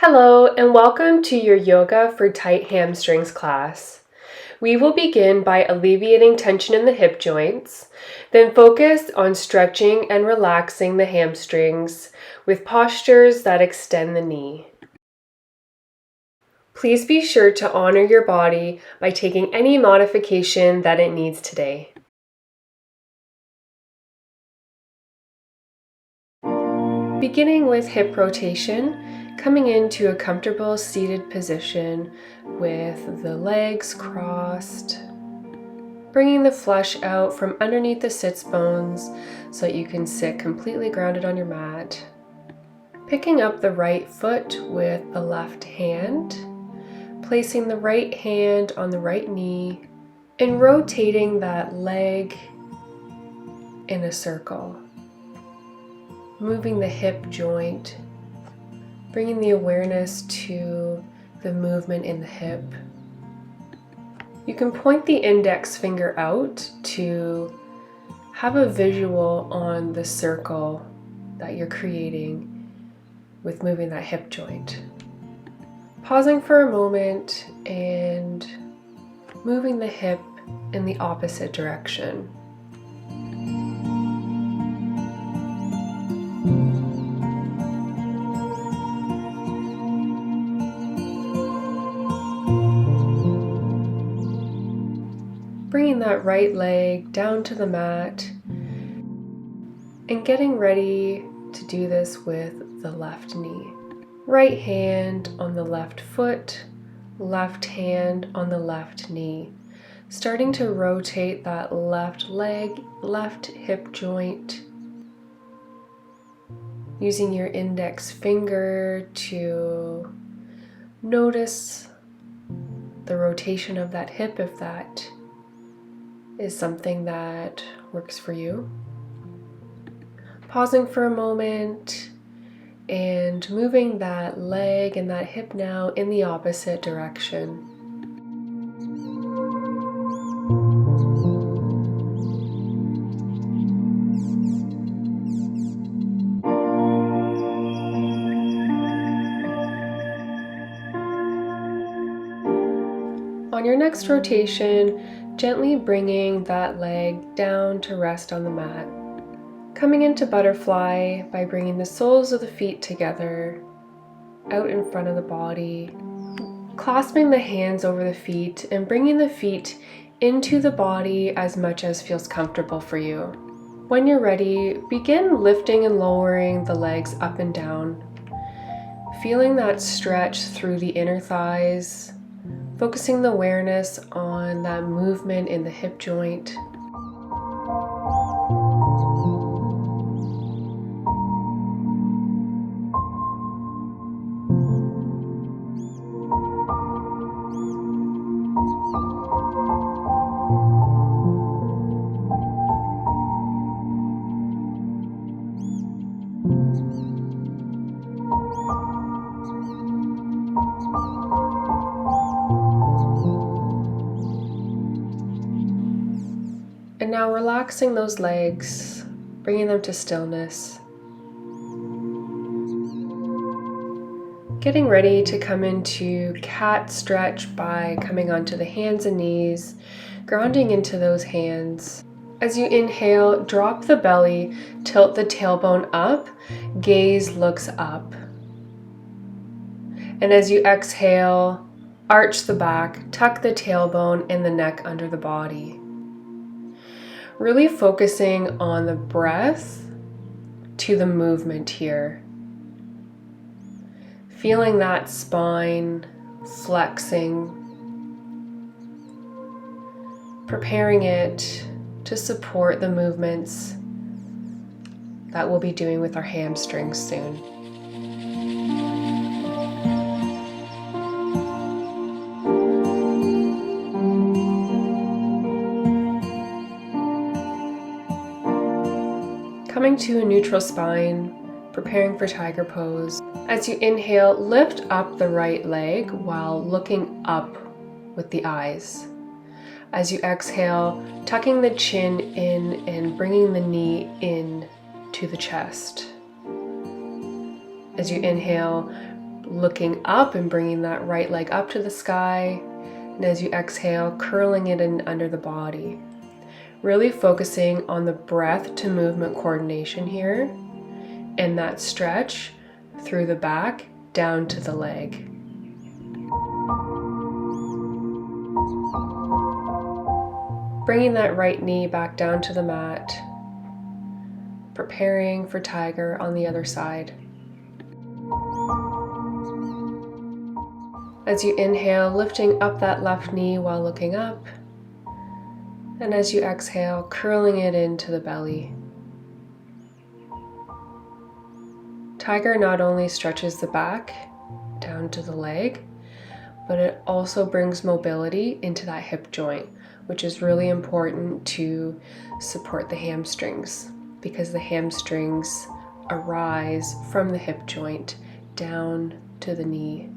Hello and welcome to your Yoga for Tight Hamstrings class. We will begin by alleviating tension in the hip joints, then focus on stretching and relaxing the hamstrings with postures that extend the knee. Please be sure to honor your body by taking any modification that it needs today. Beginning with hip rotation, coming into a comfortable seated position with the legs crossed, bringing the flesh out from underneath the sits bones so that you can sit completely grounded on your mat. Picking up the right foot with the left hand, placing the right hand on the right knee, and rotating that leg in a circle. Moving the hip joint, bringing the awareness to the movement in the hip. You can point the index finger out to have a visual on the circle that you're creating with moving that hip joint. Pausing for a moment and moving the hip in the opposite direction. Bringing that right leg down to the mat and getting ready to do this with the left knee. Right hand on the left foot, left hand on the left knee. Starting to rotate that left leg, left hip joint. Using your index finger to notice the rotation of that hip if that is something that works for you. Pausing for a moment and moving that leg and that hip now in the opposite direction. On your next rotation, gently bringing that leg down to rest on the mat. Coming into butterfly by bringing the soles of the feet together, out in front of the body, clasping the hands over the feet and bringing the feet into the body as much as feels comfortable for you. When you're ready, begin lifting and lowering the legs up and down, feeling that stretch through the inner thighs, focusing the awareness on that movement in the hip joint. And now relaxing those legs, bringing them to stillness. Getting ready to come into cat stretch by coming onto the hands and knees, grounding into those hands. As you inhale, drop the belly, tilt the tailbone up, gaze looks up. And as you exhale, arch the back, tuck the tailbone and the neck under the body. Really focusing on the breath to the movement here. Feeling that spine flexing, preparing it to support the movements that we'll be doing with our hamstrings soon. Coming to a neutral spine, preparing for tiger pose. As you inhale, lift up the right leg while looking up with the eyes. As you exhale, tucking the chin in and bringing the knee in to the chest. As you inhale, looking up and bringing that right leg up to the sky. And as you exhale, curling it in under the body. Really focusing on the breath to movement coordination here and that stretch through the back down to the leg. Bringing that right knee back down to the mat, preparing for tiger on the other side. As you inhale, lifting up that left knee while looking up. And as you exhale, curling it into the belly. Tiger not only stretches the back down to the leg, but it also brings mobility into that hip joint, which is really important to support the hamstrings because the hamstrings arise from the hip joint down to the knee.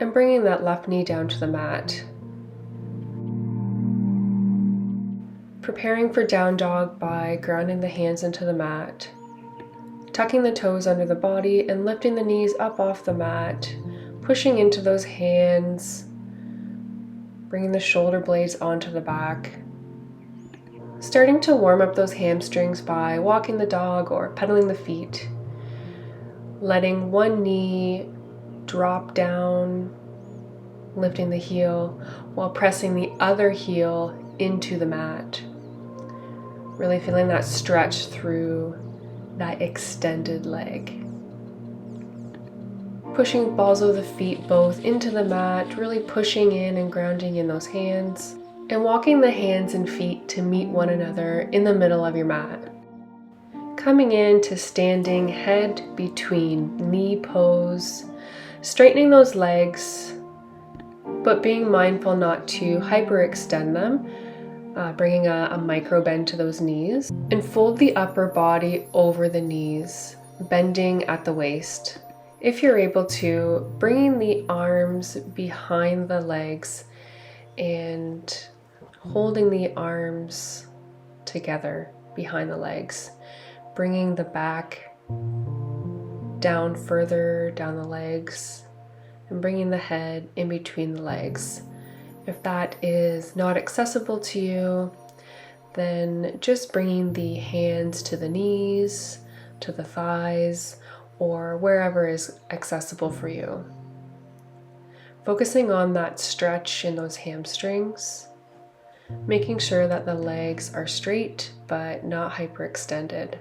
And bringing that left knee down to the mat. Preparing for down dog by grounding the hands into the mat, tucking the toes under the body and lifting the knees up off the mat, pushing into those hands, bringing the shoulder blades onto the back. Starting to warm up those hamstrings by walking the dog or pedaling the feet, letting one knee drop down, lifting the heel while pressing the other heel into the mat. Really feeling that stretch through that extended leg. Pushing balls of the feet both into the mat, really pushing in and grounding in those hands, and walking the hands and feet to meet one another in the middle of your mat. Coming into standing head between knee pose, straightening those legs, but being mindful not to hyperextend them, bringing a micro bend to those knees, and fold the upper body over the knees, bending at the waist. If you're able to, bringing the arms behind the legs and holding the arms together behind the legs, bringing the back down further down the legs and bringing the head in between the legs. If that is not accessible to you, then just bringing the hands to the knees, to the thighs, or wherever is accessible for you. Focusing on that stretch in those hamstrings, making sure that the legs are straight but not hyperextended.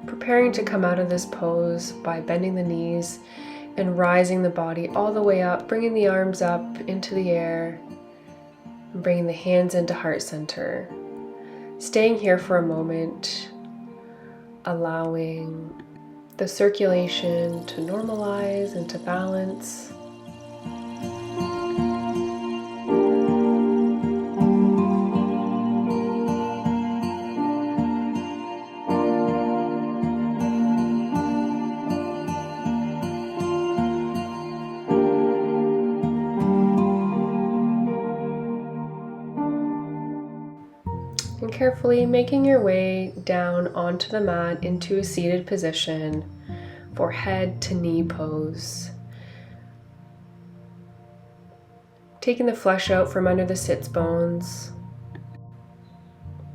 Preparing to come out of this pose by bending the knees and rising the body all the way up, bringing the arms up into the air, and bringing the hands into heart center. Staying here for a moment, allowing the circulation to normalize and to balance. And carefully making your way down onto the mat into a seated position for head to knee pose. Taking the flesh out from under the sits bones.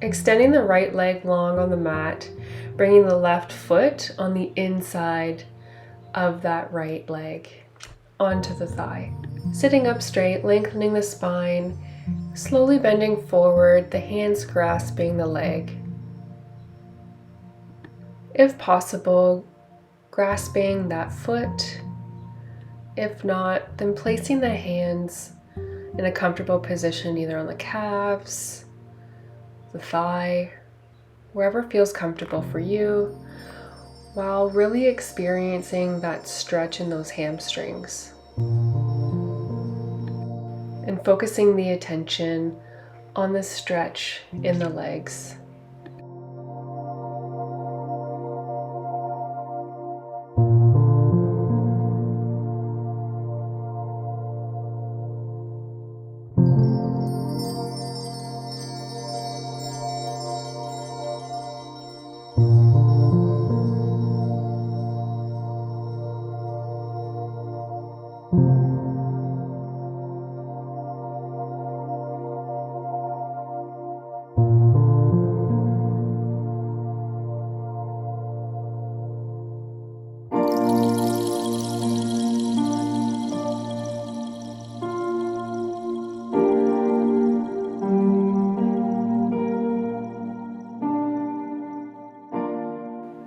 Extending the right leg long on the mat, bringing the left foot on the inside of that right leg onto the thigh. Sitting up straight, lengthening the spine, slowly bending forward, the hands grasping the leg. If possible, grasping that foot. If not, then placing the hands in a comfortable position, either on the calves, the thigh, wherever feels comfortable for you, while really experiencing that stretch in those hamstrings. And focusing the attention on the stretch in the legs.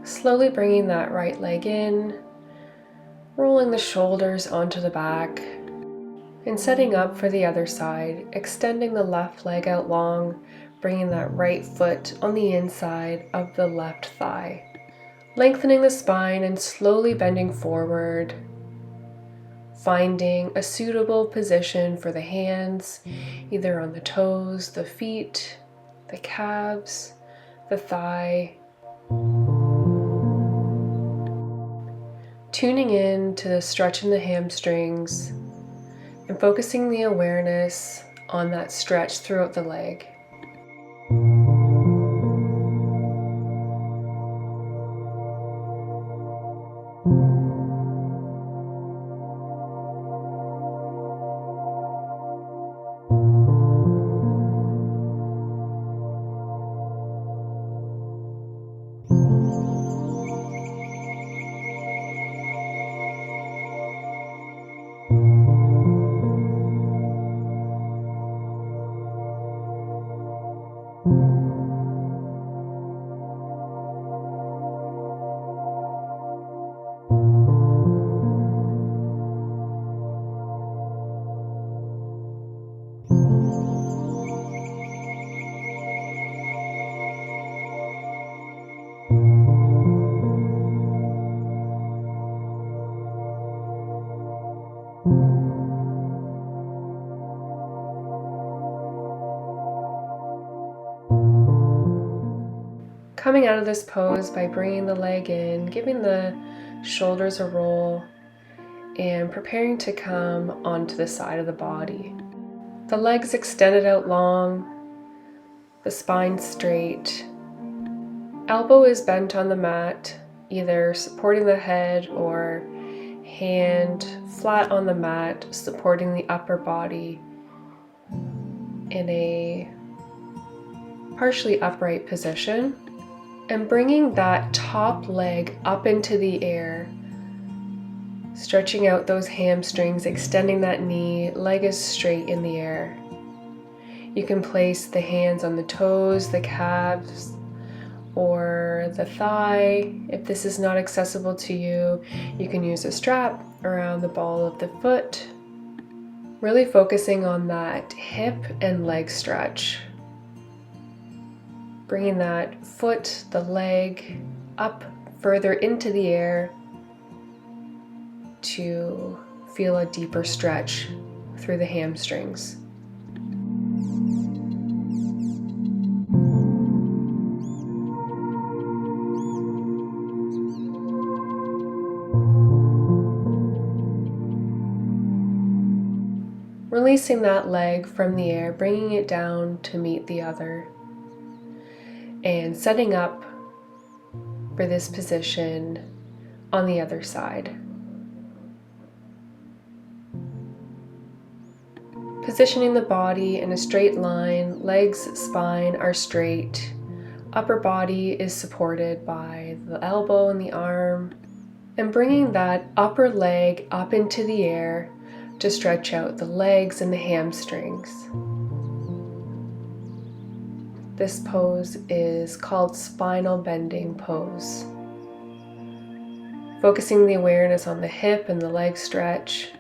Slowly bringing that right leg in, rolling the shoulders onto the back, and setting up for the other side, extending the left leg out long, bringing that right foot on the inside of the left thigh. Lengthening the spine and slowly bending forward, finding a suitable position for the hands, either on the toes, the feet, the calves, the thigh. Tuning in to the stretch in the hamstrings and focusing the awareness on that stretch throughout the leg. Coming out of this pose by bringing the leg in, giving the shoulders a roll, and preparing to come onto the side of the body. The legs extended out long, the spine straight. Elbow is bent on the mat, either supporting the head or hand flat on the mat, supporting the upper body in a partially upright position. And bringing that top leg up into the air, stretching out those hamstrings, extending that knee, leg is straight in the air. You can place the hands on the toes, the calves, or the thigh. If this is not accessible to you, you can use a strap around the ball of the foot. Really focusing on that hip and leg stretch. Bringing that foot, the leg, up further into the air to feel a deeper stretch through the hamstrings. Releasing that leg from the air, bringing it down to meet the other. And setting up for this position on the other side. Positioning the body in a straight line, legs, spine are straight. Upper body is supported by the elbow and the arm. And bringing that upper leg up into the air to stretch out the legs and the hamstrings. This pose is called spinal bending pose. Focusing the awareness on the hip and the leg stretch.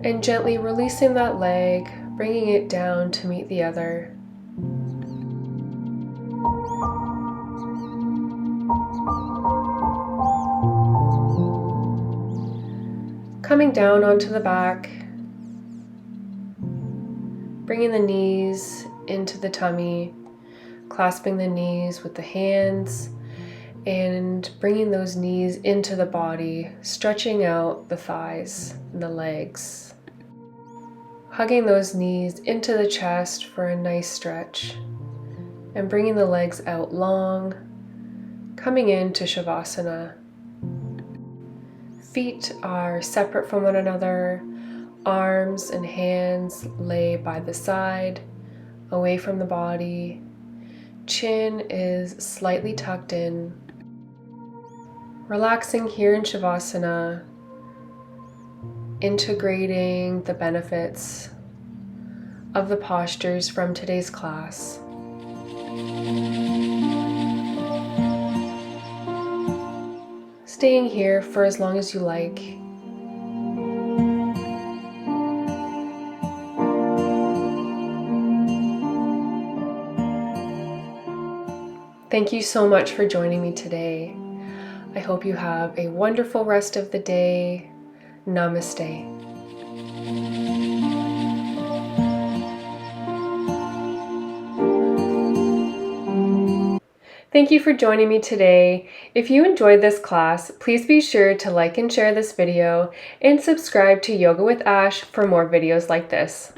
And gently releasing that leg, bringing it down to meet the other. Coming down onto the back, bringing the knees into the tummy, clasping the knees with the hands, and bringing those knees into the body, stretching out the thighs and the legs. Hugging those knees into the chest for a nice stretch, and bringing the legs out long, coming into Shavasana. Feet are separate from one another, arms and hands lay by the side, away from the body. Chin is slightly tucked in. Relaxing here in Shavasana, integrating the benefits of the postures from today's class. Staying here for as long as you like. Thank you so much for joining me today. I hope you have a wonderful rest of the day. Namaste. Thank you for joining me today. If you enjoyed this class, please be sure to like and share this video and subscribe to Yoga with Ash for more videos like this.